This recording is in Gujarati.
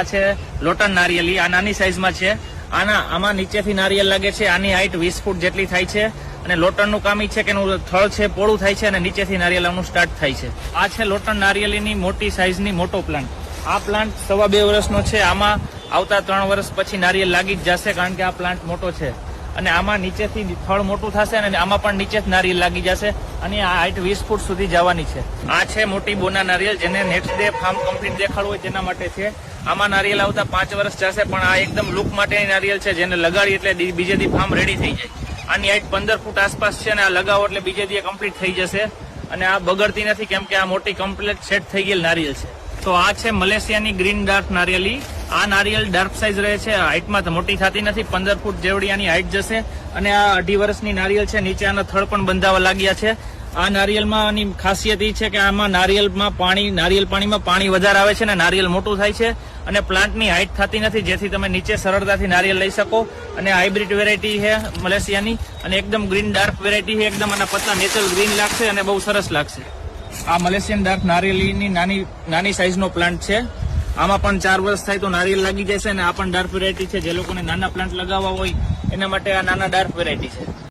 આ છે લોટન નારિયેલી, આ નાની સાઈઝમાં છે. આમાં નીચેથી નારિયેલ લાગે છે. આની હાઈટ 20 ફૂટ જેટલી થાય છે અને લોટનનું કામ છે કે એનું થળ છે પોળું થાય છે અને નીચેથી નારિયેલ આવવાનું સ્ટાર્ટ થાય છે. આ છે લોટન નારિયેલીની મોટી સાઈઝની મોટો પ્લાન્ટ. આ પ્લાન્ટ 2.5 વર્ષનો છે. આમાં આવતા 3 વર્ષ પછી નારિયેલ લાગી જ જશે કારણ કે આ પ્લાન્ટ મોટો છે અને આમાં નીચેથી થળ મોટું થશે અને આમાં પણ નીચે જ નારિયેલ લાગી જશે અને આ હાઈટ 20 ફૂટ સુધી જવાની છે. આ છે મોટી બોના નારિયેલ, જેને નેક્સ્ટ ડે ફાર્મ કમ્પ્લીટ દેખાડવું હોય તેના માટે છે. આમાં નારિયેલ આવતા 5 વર્ષ જશે પણ આ એકદમ લુક માટેની નારિયેલ છે, જેને લગાડી એટલે બીજે દી ફાર્મ રેડી થઈ જાય. આની હાઈટ 15 ફૂટ આસપાસ છે અને આ લગાવો એટલે બીજે દી કમ્પ્લીટ થઈ જશે અને આ બગડતી નથી કેમ કે આ મોટી કમ્પ્લીટ સેટ થઈ ગયેલ નારિયેલ છે. તો આ છે મલેશિયાની ગ્રીન ડાર્ક નારિયેલી. આ નારિયેલ ડાર્ક સાઈઝ રહે છે, હાઈટમાં તો મોટી થતી નથી. 15 ફૂટ જેવડી આની હાઈટ જશે અને આ 2.5 વર્ષની નારિયેલ છે. નીચે આના થડ પણ બંધાવા લાગ્યા છે. આ નારિયેલમાં આની ખાસિયત એ છે કે આમાં નારિયેલ પાણીમાં પાણી વધારે આવે છે અને નારિયેલ મોટું થાય છે અને પ્લાન્ટની હાઈટ થતી નથી, જેથી તમે નીચે સરળતાથી નારિયેલ લઈ શકો. અને હાઇબ્રિડ વેરાયટી છે મલેશિયાની અને એકદમ ગ્રીન ડાર્ક વેરાયટી છે. એકદમ આના પત્તા નેચરલ ગ્રીન લાગશે અને બહુ સરસ લાગશે. આ મલેશિયન ડાર્ક નારિયેલીની નાની સાઈઝનો પ્લાન્ટ છે. આમાં પણ 4 વર્ષ થાય તો નારિયેલ લાગી જશે અને આ પણ ડાર્ક વેરાયટી છે. જે લોકોને નાના પ્લાન્ટ લગાવવા હોય એના માટે આ નાના ડાર્ક વેરાયટી છે.